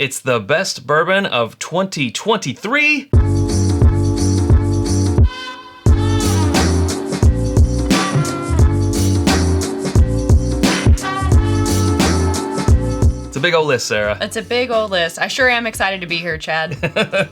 It's the best bourbon of 2023. It's a big old list, Sarah. It's a big old list. I sure am excited to be here, Chad.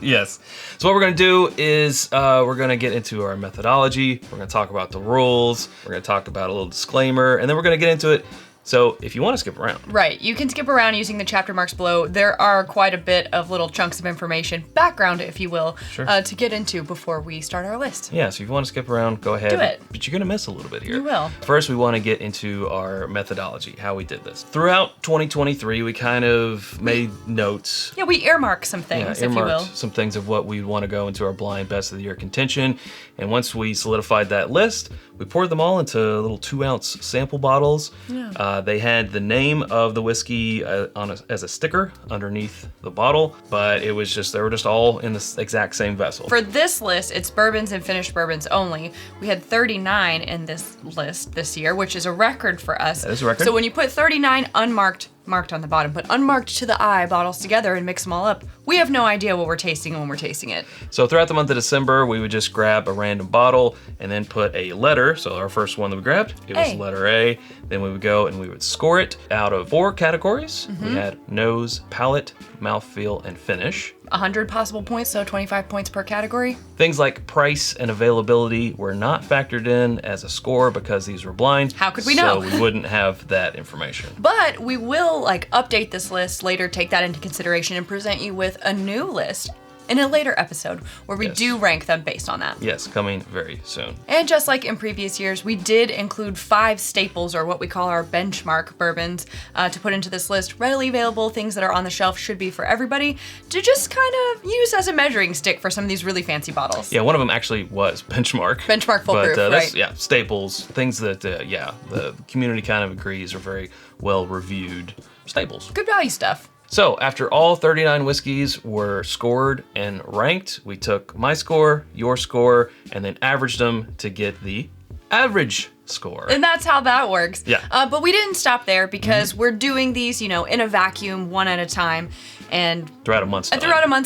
Yes. So what we're going to do is we're going to get into our methodology. We're going to talk about the rules. We're going to talk about a little disclaimer, and then we're going to get into it. So if you want to skip around. Right. You can skip around using the chapter marks below. There are quite a bit of little chunks of information, background, if you will, Sure. to get into before we start our list. Yeah, so if you want to skip around, go ahead. Do it. But you're going to miss a little bit here. You will. First, we want to get into our methodology, how we did this. Throughout 2023, we kind of made notes. Yeah, we earmark some things, if you will. Earmarked some things of what we'd want to go into our blind best of the year contention. And once we solidified that list, we poured them all into little 2-ounce sample bottles. Yeah. They had the name of the whiskey as a sticker underneath the bottle, but it was just, they were just all in the exact same vessel. For this list, it's bourbons and finished bourbons only. We had 39 in this list this year, which is a record for us. That is a record. So when you put 39 unmarked, marked on the bottom, but unmarked to the eye bottles together and mix them all up, we have no idea what we're tasting when we're tasting it. So throughout the month of December, we would just grab a random bottle and then put a letter. So our first one that we grabbed, it was A. letter A. Then we would go and we would score it out of 4 categories. We had nose, palate, mouthfeel, and finish. 100 possible points, so 25 points per category. Things like price and availability were not factored in as a score because these were blind. How could we know? So we wouldn't have that information. But we will update this list later, take that into consideration, and present you with a new list in a later episode where we Yes. do rank them based on that. Yes, coming very soon. And just like in previous years, we did include 5 staples, or what we call our benchmark bourbons, to put into this list. Readily available things that are on the shelf, should be for everybody, to just kind of use as a measuring stick for some of these really fancy bottles. Yeah, one of them actually was benchmark. Benchmark full but, proof, that's, right? Yeah, staples, things that, the community kind of agrees are very well reviewed staples. Good value stuff. So after all 39 whiskeys were scored and ranked, we took my score, your score, and then averaged them to get the average score. And that's how that works. Yeah. But we didn't stop there because we're doing these, in a vacuum, one at a time. And Throughout a month's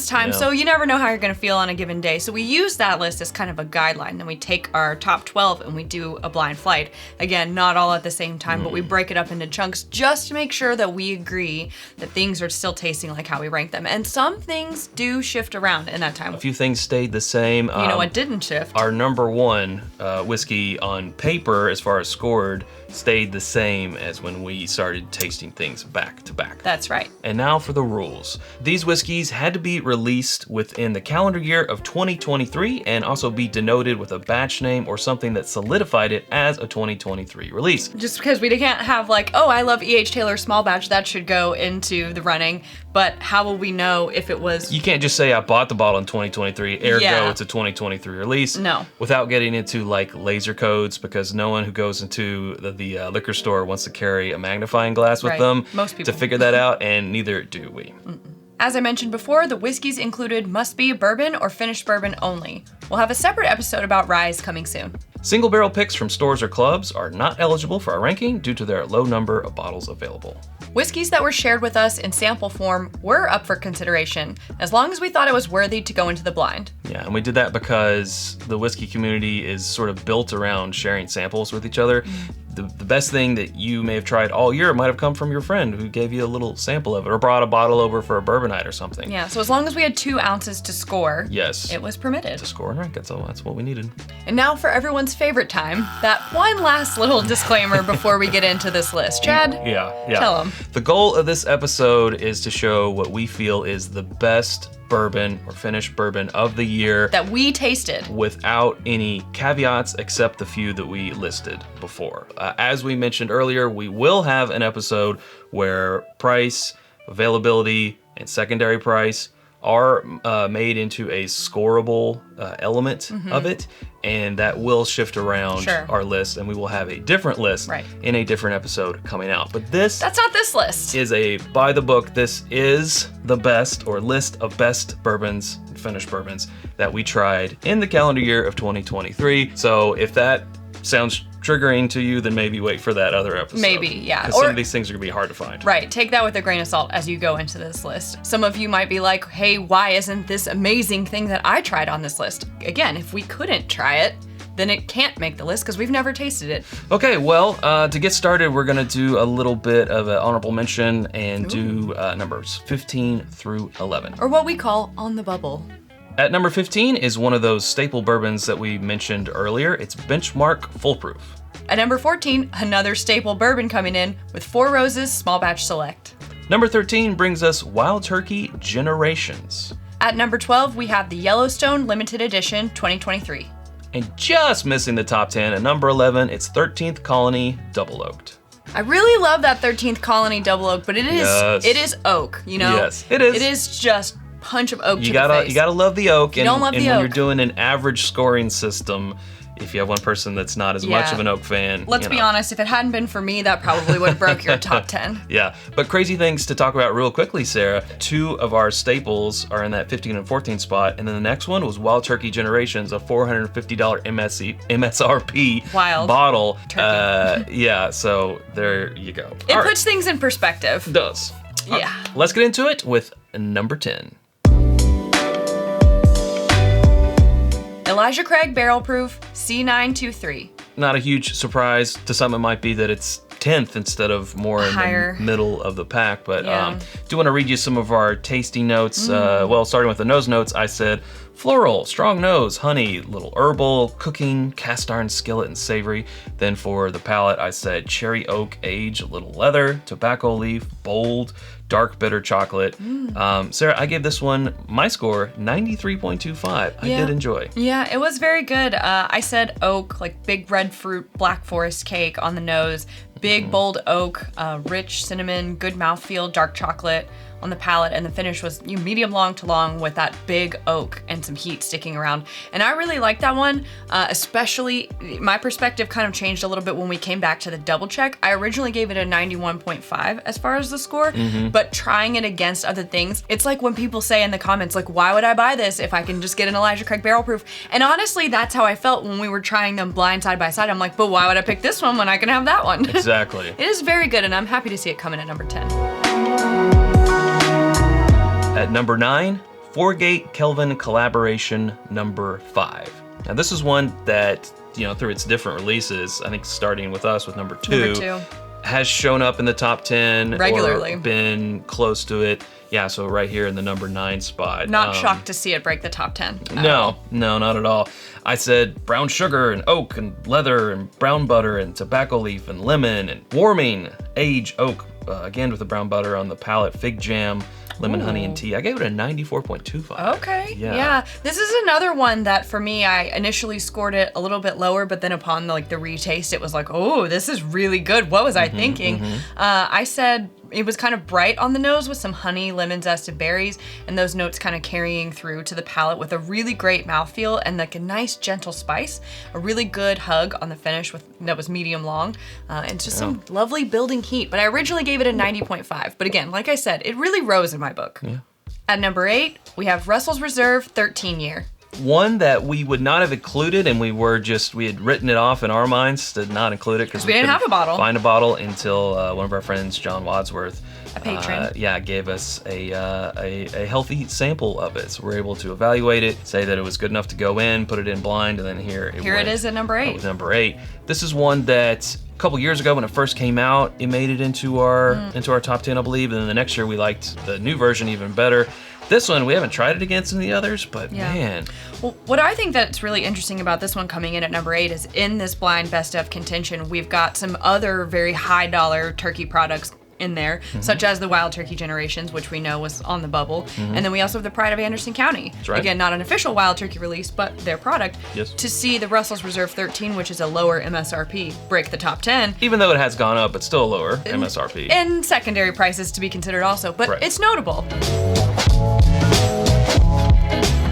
time. Yeah. Yeah. So you never know how you're gonna feel on a given day. So we use that list as kind of a guideline. Then we take our top 12 and we do a blind flight. Again, not all at the same time, but we break it up into chunks just to make sure that we agree that things are still tasting like how we rank them. And some things do shift around in that time. A few things stayed the same. You know what didn't shift? Our number one whiskey on paper, as far as scored, stayed the same as when we started tasting things back to back. That's right. And now for the rules. These whiskeys had to be released within the calendar year of 2023 and also be denoted with a batch name or something that solidified it as a 2023 release. Just because we can't have I love E.H. Taylor small batch, that should go into the running, but how will we know if it was... You can't just say I bought the bottle in 2023, ergo Yeah. it's a 2023 release. No. Without getting into laser codes, because no one who goes into the liquor store wants to carry a magnifying glass with Right. them Most people. to figure that out, and neither do we. As I mentioned before, the whiskeys included must be bourbon or finished bourbon only. We'll have a separate episode about ryes coming soon. Single barrel picks from stores or clubs are not eligible for our ranking due to their low number of bottles available. Whiskeys that were shared with us in sample form were up for consideration, as long as we thought it was worthy to go into the blind. Yeah, and we did that because the whiskey community is sort of built around sharing samples with each other. The best thing that you may have tried all year might have come from your friend who gave you a little sample of it or brought a bottle over for a bourbon night or something. Yeah, so as long as we had 2 ounces to score, Yes. it was permitted. To score and rank, that's what we needed. And now for everyone's favorite time, that one last little disclaimer before we get into this list. Chad? Yeah. Tell 'em. The goal of this episode is to show what we feel is the best bourbon or finished bourbon of the year That we tasted. without any caveats except the few that we listed before. As we mentioned earlier, we will have an episode where price, availability, and secondary price are made into a scoreable element of it, and that will shift around Sure. our list, and we will have a different list Right. in a different episode coming out. But this That's not this list. is a by the book. This is the best or list of best bourbons and finished bourbons that we tried in the calendar year of 2023. So if that sounds triggering to you, then maybe wait for that other episode. Maybe, yeah. Because some of these things are going to be hard to find. Right, take that with a grain of salt as you go into this list. Some of you might be like, hey, why isn't this amazing thing that I tried on this list? Again, if we couldn't try it, then it can't make the list because we've never tasted it. Okay, well, to get started, we're going to do a little bit of an honorable mention and do numbers 15 through 11. Or what we call on the bubble. At number 15 is one of those staple bourbons that we mentioned earlier. It's Benchmark Foolproof. At number 14, another staple bourbon coming in with Four Roses Small Batch Select. Number 13 brings us Wild Turkey Generations. At number 12, we have the Yellowstone Limited Edition 2023. And just missing the top 10, at number 11, it's 13th Colony Double Oaked. I really love that 13th Colony Double Oak, but it is oak, you know? Yes, it is. It is just punch of oak to the face. You gotta love the oak. You don't love the when oak. you're doing an average scoring system, if you have one person that's not as much of an oak fan. Let's be honest, if it hadn't been for me, that probably would have broke your top 10. Yeah, but crazy things to talk about real quickly, Sarah. 2 of our staples are in that 15 and 14 spot, and then the next one was Wild Turkey Generations, a $450 MSRP Wild bottle. turkey. Yeah, so there you go. It puts things in perspective. It does. Yeah. Let's get into it with number 10. Elijah Craig Barrel Proof C923. Not a huge surprise. To some, it might be that it's 10th instead of more in Higher. the middle of the pack. But Yeah. do want to read you some of our tasty notes. Well, starting with the nose notes, I said floral, strong nose, honey, little herbal, cooking, cast iron skillet, and savory. Then for the palate, I said cherry oak, age, a little leather, tobacco leaf, bold, dark bitter chocolate. Sarah, I gave this one my score 93.25. I did enjoy. Yeah, it was very good. I said oak, like big red fruit, black forest cake on the nose, big bold oak, rich cinnamon, good mouthfeel, dark chocolate on the palate, and the finish was medium long to long with that big oak and some heat sticking around. And I really liked that one, especially my perspective kind of changed a little bit when we came back to the double check. I originally gave it a 91.5 as far as the score, but trying it against other things, it's like when people say in the comments, like, why would I buy this if I can just get an Elijah Craig Barrel Proof? And honestly, that's how I felt when we were trying them blind side by side. I'm like, but why would I pick this one when I can have that one? Exactly. It is very good, and I'm happy to see it come in at number 10. At number 9, Foregate Kelvin Collaboration number 5. Now this is one that, through its different releases, I think starting with us with number 2, has shown up in the top 10 regularly, or been close to it. Yeah, so right here in the number 9 spot. Not shocked to see it break the top 10. No, not at all. I said brown sugar and oak and leather and brown butter and tobacco leaf and lemon and warming age oak, again with the brown butter on the palate, fig jam, lemon, honey, and tea. I gave it a 94.25. Okay. Yeah. This is another one that for me, I initially scored it a little bit lower, but then upon the retaste, it was like, oh, this is really good. What was I thinking? I said it was kind of bright on the nose with some honey, lemon zest, and berries, and those notes kind of carrying through to the palate with a really great mouthfeel and like a nice gentle spice, a really good hug on the finish that was medium long, and just some lovely building heat. But I originally gave it a 90.5, but again, like I said, it really rose in my book. Yeah. At number 8, we have Russell's Reserve 13 Year. One that we would not have included, and we had written it off in our minds to not include it because we didn't have a bottle. Find a bottle until one of our friends, John Wadsworth, a patron, gave us a healthy sample of it. So we're able to evaluate it, say that it was good enough to go in, put it in blind, and then here it is at number 8. With number 8. This is one that a couple years ago when it first came out, it made it into our top 10, I believe, and then the next year we liked the new version even better. This one, we haven't tried it against any others, but man. Well, what I think that's really interesting about this one coming in at number 8 is in this blind best of contention, we've got some other very high dollar turkey products in there, such as the Wild Turkey Generations, which we know was on the bubble. And then we also have the Pride of Anderson County. That's right. Again, not an official Wild Turkey release, but their product. Yes. To see the Russell's Reserve 13, which is a lower MSRP, break the top 10. Even though it has gone up, it's still a lower MSRP. And secondary prices to be considered also, but it's notable.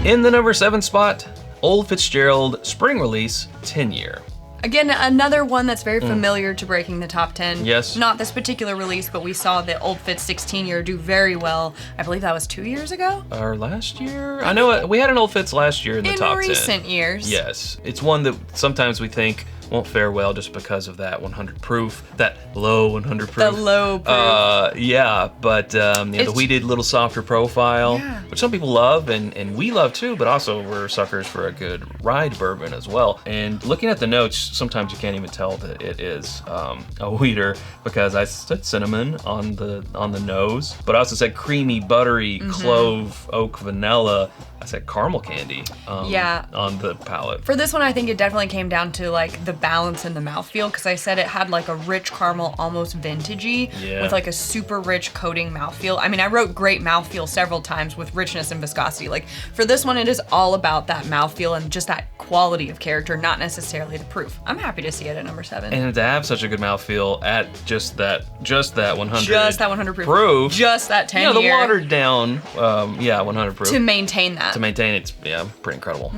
In the number 7 spot, Old Fitzgerald Spring Release 10 Year. Again, another one that's very familiar to breaking the top 10. Yes. Not this particular release, but we saw the Old Fitz 16 year do very well. I believe that was 2 years ago? Or last year? I know we had an Old Fitz last year in the top 10. In recent years. Yes. It's one that sometimes we think won't fare well just because of that 100 proof, that low 100 proof. The low proof. Yeah, but the wheated little softer profile, which some people love and we love too, but also we're suckers for a good ride bourbon as well. And looking at the notes, sometimes you can't even tell that it is a wheater because I said cinnamon on the nose, but I also said creamy, buttery, clove, oak, vanilla. I said caramel candy on the palate. For this one, I think it definitely came down to like the balance in the mouthfeel, because I said it had like a rich caramel, almost vintagey, with like a super rich coating mouthfeel. I mean, I wrote great mouthfeel several times with richness and viscosity. Like for this one, it is all about that mouthfeel and just that quality of character, not necessarily the proof. I'm happy to see it at number 7. And to have such a good mouthfeel at just that 100. Just that 100 proof. Just that 10 year. The watered down, 100 proof. To maintain that. To maintain it's pretty incredible.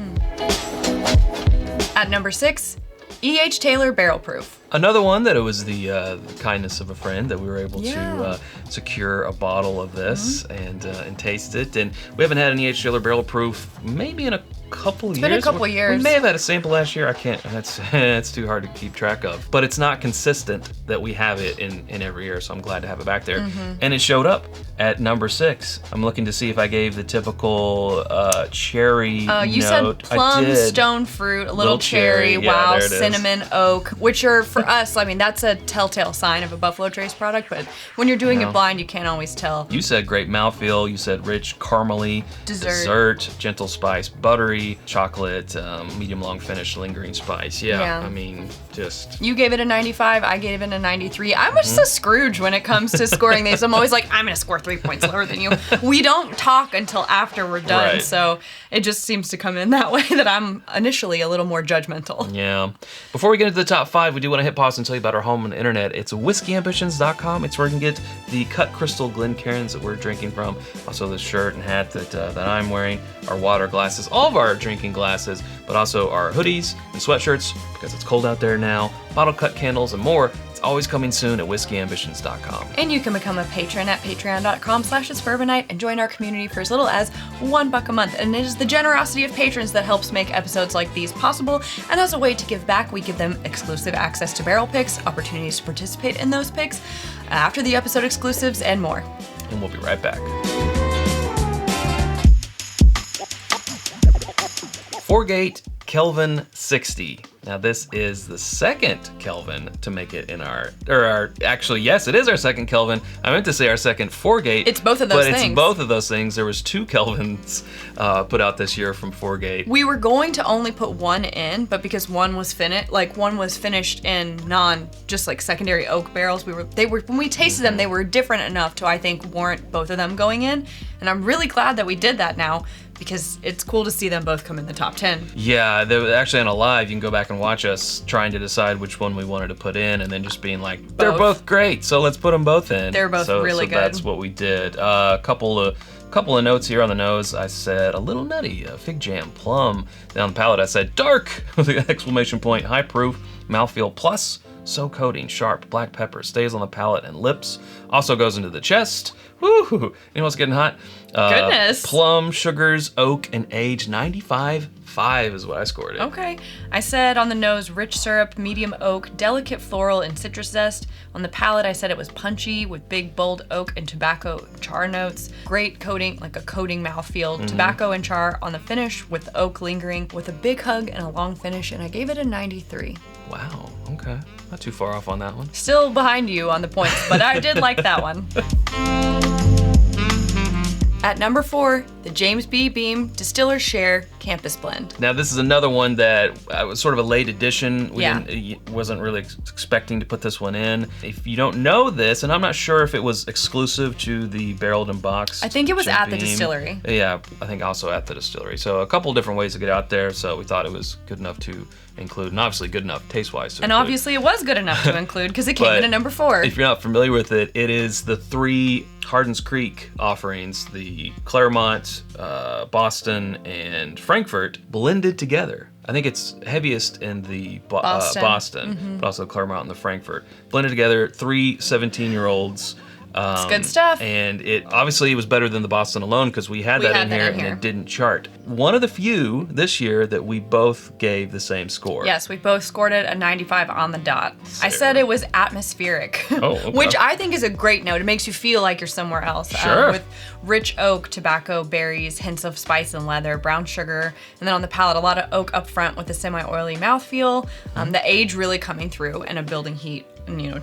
At number 6, E.H. Taylor Barrel Proof. Another one that it was the kindness of a friend that we were able to secure a bottle of this and taste it. And we haven't had an E.H. Taylor Barrel Proof maybe in a couple years. It's been a couple years. We may have had a sample last year. I can't. It's too hard to keep track of. But it's not consistent that we have it in every year. So I'm glad to have it back there. And it showed up at number 6. I'm looking to see if I gave the typical cherry you note. said plum, stone fruit, a little cherry, wow, cinnamon, oak, which are for us, I mean, that's a telltale sign of a Buffalo Trace product, but when you're doing it blind, you can't always tell. You said great mouthfeel. You said rich, caramely, dessert, gentle spice, buttery, chocolate, medium long finish, lingering spice. Yeah. I mean, just... You gave it a 95. I gave it a 93. I'm just a Scrooge when it comes to scoring these. I'm always like, I'm going to score 3 points lower than you. We don't talk until after we're done, so it just seems to come in that way that I'm initially a little more judgmental. Yeah. Before we get into the top 5, we do want to hit pause and tell you about our home on the internet. It's whiskyambitions.com. It's where you can get the cut crystal Glencairns that we're drinking from. Also the shirt and hat that I'm wearing, our water glasses, all of our drinking glasses, but also our hoodies and sweatshirts because it's cold out there now, bottle cut candles and more. It's always coming soon at whiskyambitions.com. And you can become a patron at patreon.com/itsbourbonnight and join our community for as little as $1 a month. And it is the generosity of patrons that helps make episodes like these possible. And as a way to give back, we give them exclusive access to barrel picks, opportunities to participate in those picks, after the episode exclusives, and more. And we'll be right back. Foregate Kelvin 60. Now this is the second Kelvin to make it in actually, yes, it is our second Kelvin. I meant to say our second Foregate. It's both of those things. But it's both of those things. There was 2 Kelvins put out this year from Foregate. We were going to only put one in, but because one was finished in just like secondary oak barrels, when we tasted them, they were different enough to, I think, warrant both of them going in. And I'm really glad that we did that now, because it's cool to see them both come in the top 10. Yeah, they're actually on a live. You can go back and watch us trying to decide which one we wanted to put in, and then just being like, they're both great, so let's put them both in. They're both really good. That's what we did. A couple of notes here on the nose. I said a little nutty, fig jam, plum. Down the palate, I said dark with an exclamation point, high proof, mouthfeel plus. So coating, sharp, black pepper, stays on the palate and lips. Also goes into the chest. Woo! You know what's getting hot? Goodness. Plum, sugars, oak, and age 95.5 is what I scored it. Okay. I said on the nose, rich syrup, medium oak, delicate floral, and citrus zest. On the palate, I said it was punchy with big, bold oak and tobacco char notes. Great coating, like a coating mouthfeel. Tobacco and char on the finish with oak lingering with a big hug and a long finish, and I gave it a 93. Wow, okay. Not too far off on that one. Still behind you on the points, but I did like that one. At number 4, the James B. Beam Distiller's Share Campus Blend. Now this is another one that was sort of a late addition. Wasn't really expecting to put this one in. If you don't know this, and I'm not sure if it was exclusive to the barreled and boxed. I think it was Jim at the Beam. distillery. Yeah, I think also at the distillery. So a couple different ways to get out there. So we thought it was good enough to include, and obviously good enough taste-wise to And include. Obviously it was good enough to include because it came in at number 4. If you're not familiar with it, it is the 3 Hardin's Creek offerings, the Claremont, Boston, and Frankfurt blended together. I think it's heaviest in the Boston, but also Claremont and the Frankfurt. Blended together, 3 17-year-olds It's good stuff. And it obviously was better than the Boston alone because we had that in here and it didn't chart. One of the few this year that we both gave the same score. Yes, we both scored it a 95 on the dot. I said it was atmospheric, okay. Which I think is a great note. It makes you feel like you're somewhere else. Sure. With rich oak, tobacco, berries, hints of spice and leather, brown sugar, and then on the palate, a lot of oak up front with a semi-oily mouthfeel. The age really coming through and a building heat,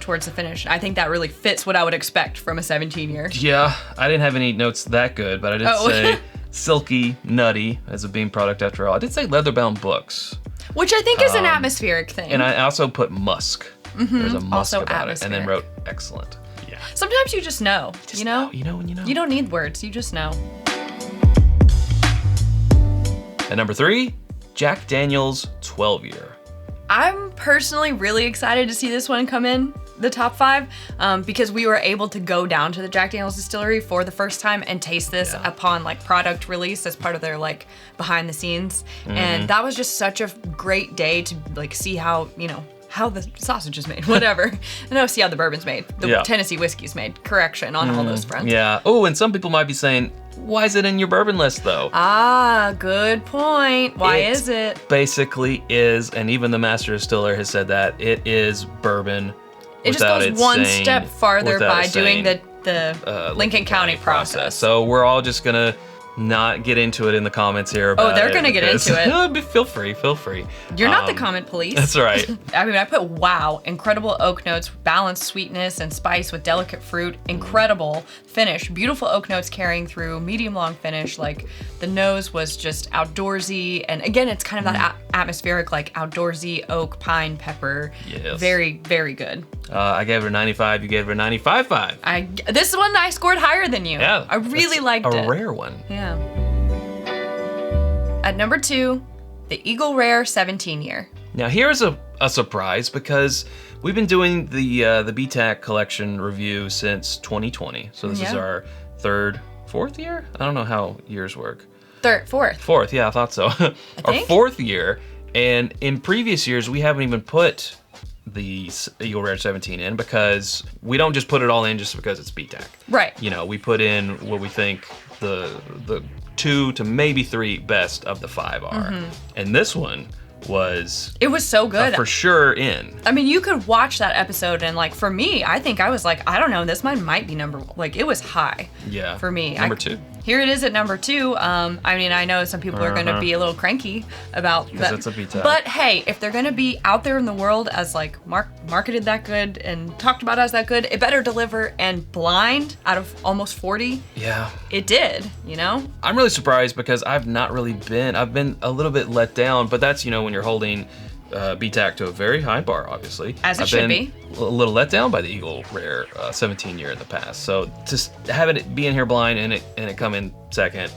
towards the finish. I think that really fits what I would expect from a 17-year. Yeah, I didn't have any notes that good, but I did say silky, nutty as a bean product after all. I did say leather-bound books. Which I think is an atmospheric thing. And I also put musk. There's a musk Also about it. And then wrote excellent. Yeah. Sometimes you just know, You know when you know. You don't need words, you just know. At number 3, Jack Daniel's 12-year. I'm personally really excited to see this one come in the top 5 because we were able to go down to the Jack Daniel's distillery for the first time and taste this upon product release as part of their behind the scenes. And that was just such a great day to see how, how the sausage is made, whatever. No, see how the bourbon's made. The Tennessee whiskey's made. Correction on all those fronts. Yeah. Oh, and some people might be saying, why is it in your bourbon list though? Ah, good point. Why is it? Basically is, and even the master distiller has said that, it is bourbon. It just goes one step farther by doing the Lincoln County process. So we're all just gonna not get into it in the comments here about they're gonna get into it. Feel free. You're not the comment police. That's right. I mean, I put wow, incredible oak notes, balanced sweetness and spice with delicate fruit, incredible finish, beautiful oak notes carrying through, medium long finish. The nose was just outdoorsy, and again, it's kind of that atmospheric, outdoorsy oak, pine, pepper. Yes. Very, very good. I gave it a 95. You gave it a 95.5. This is one I scored higher than you. Yeah, I really liked it. A rare one. Yeah. At number 2, the Eagle Rare 17-year. Now here's a surprise because we've been doing the BTAC collection review since 2020. So this is our fourth year? I don't know how years work. Fourth, yeah, I thought so. Our 4th year, and in previous years we haven't even put the Eagle Rare 17 in because we don't just put it all in just because it's BTAC. Right. We put in what we think the 2 to maybe 3 best of the 5 are. And this one was so good. For sure in. I mean, you could watch that episode and for me, I think I was I don't know, this one might be number 1. It was high. Yeah. For me. Number 2. Here it is at number 2. I mean, I know some people are going to be a little cranky about that. Because it's a BTAC. But hey, if they're going to be out there in the world as marketed that good and talked about as that good, it better deliver. And blind out of almost 40. Yeah. It did, I'm really surprised because I've been a little bit let down, but that's, when you're holding BTAC to a very high bar, obviously. As it should be. A little let down by the Eagle Rare 17-year in the past. So just having it be in here blind and it come in second,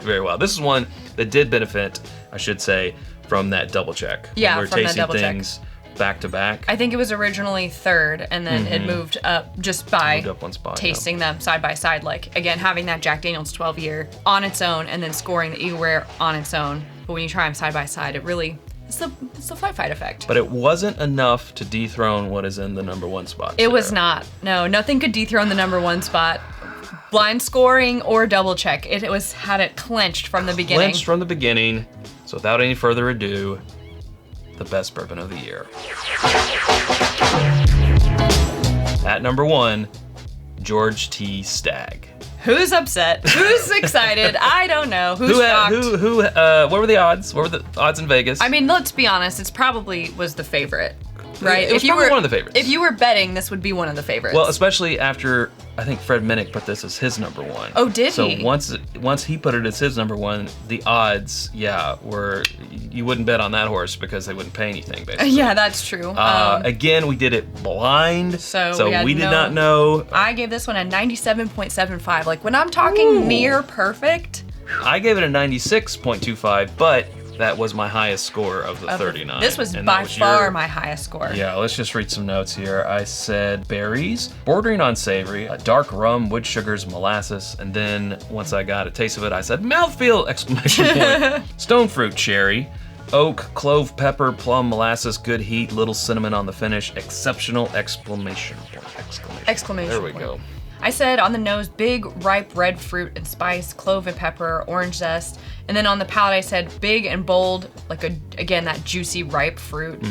very well. This is one that did benefit, I should say, from that double check. Yeah, we're from that tasting double check. things back to back. I think it was originally 3rd, and then it moved up just by Moved up one spot, tasting them side by side. Again, having that Jack Daniel's 12-year on its own, and then scoring the Eagle Rare on its own. But when you try them side by side, it really... It's the fight effect. But it wasn't enough to dethrone what is in the number 1 spot. It was not. No, nothing could dethrone the number 1 spot. Blind scoring or double check. It had it clenched from the beginning. Clenched from the beginning. So without any further ado, the best bourbon of the year. At number 1, George T. Stagg. Who's upset? Who's excited? I don't know. Who's shocked? What were the odds? What were the odds in Vegas? I mean, let's be honest. It's probably was the favorite, right? It was probably one of the favorites. If you were betting, this would be one of the favorites. Well, especially after I think Fred Minnick put this as his number 1. Oh, did he? So once he put it as his number 1, the odds, were you wouldn't bet on that horse because they wouldn't pay anything, basically. Yeah, that's true. Again, we did it blind, so we did not know. I gave this one a 97.75. When I'm talking near perfect. I gave it a 96.25, but that was my highest score of the 39. This was by far my highest score. Yeah, let's just read some notes here. I said berries, bordering on savory, a dark rum, wood sugars, molasses, and then once I got a taste of it, I said mouthfeel! Exclamation point. Stone fruit cherry, oak, clove, pepper, plum, molasses, good heat, little cinnamon on the finish, exceptional! Exclamation point. Exclamation There we point. go. I said on the nose, big, ripe red fruit and spice, clove and pepper, orange zest. And then on the palate, I said big and bold, like again, that juicy, ripe fruit.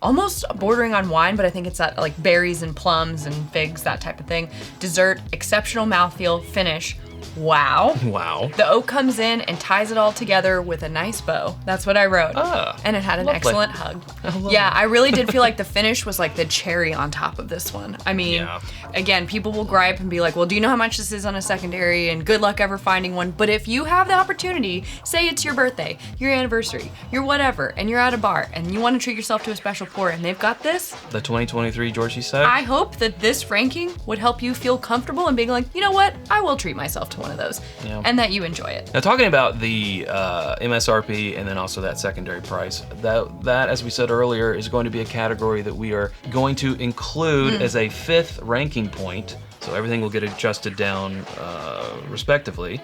Almost bordering on wine, but I think it's that like berries and plums and figs, that type of thing. Dessert, exceptional mouthfeel, finish. Wow. Wow. The oak comes in and ties it all together with a nice bow. That's what I wrote. And it had an excellent hug. Yeah, I really did feel like the finish was like the cherry on top of this one. I mean, again, people will gripe and be like, well, do you know how much this is on a secondary? And good luck ever finding one. But if you have the opportunity, say it's your birthday, your anniversary, your whatever, and you're at a bar and you want to treat yourself to a special pour and they've got this. The 2023 Georgie Sack. I hope that this ranking would help you feel comfortable and being like, you know what? I will treat myself to one of those. And that you enjoy it. Now, talking about the MSRP and then also that secondary price, that, as we said earlier, is going to be a category that we are going to include as a 5th ranking point. So everything will get adjusted down respectively.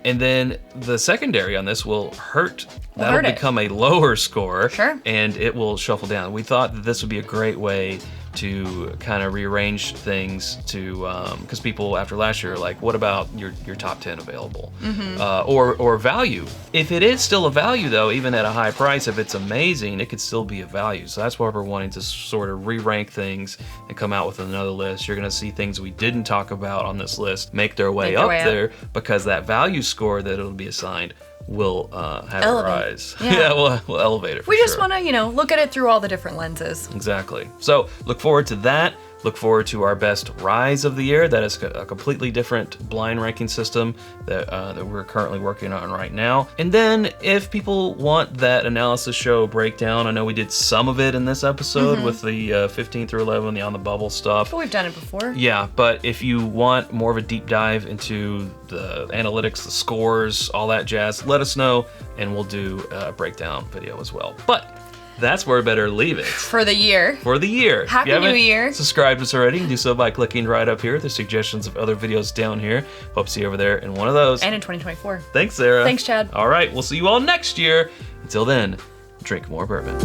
And then the secondary on this will hurt. That'll become a lower score. Sure. And it will shuffle down. We thought that this would be a great way to kind of rearrange things to, because people after last year are like, what about your top 10 available? Or value. If it is still a value though, even at a high price, if it's amazing, it could still be a value. So that's why we're wanting to sort of re-rank things and come out with another list. You're gonna see things we didn't talk about on this list make their way up there because that value score that it'll be assigned will have a rise. Yeah, we'll elevate it for We just sure. want to, look at it through all the different lenses. Exactly. So look forward to that. Look forward to our best rise of the year. That is a completely different blind ranking system that we're currently working on right now. And then if people want that analysis show breakdown, I know we did some of it in this episode with the 15 through 11, the on the bubble stuff. But we've done it before. Yeah, but if you want more of a deep dive into the analytics, the scores, all that jazz, let us know and we'll do a breakdown video as well. But that's where we better leave it. For the year. Happy New Year. Subscribe to us already. Do so by clicking right up here. There's suggestions of other videos down here. Hope to see you over there in one of those. And in 2024. Thanks, Sarah. Thanks, Chad. All right, we'll see you all next year. Until then, drink more bourbon.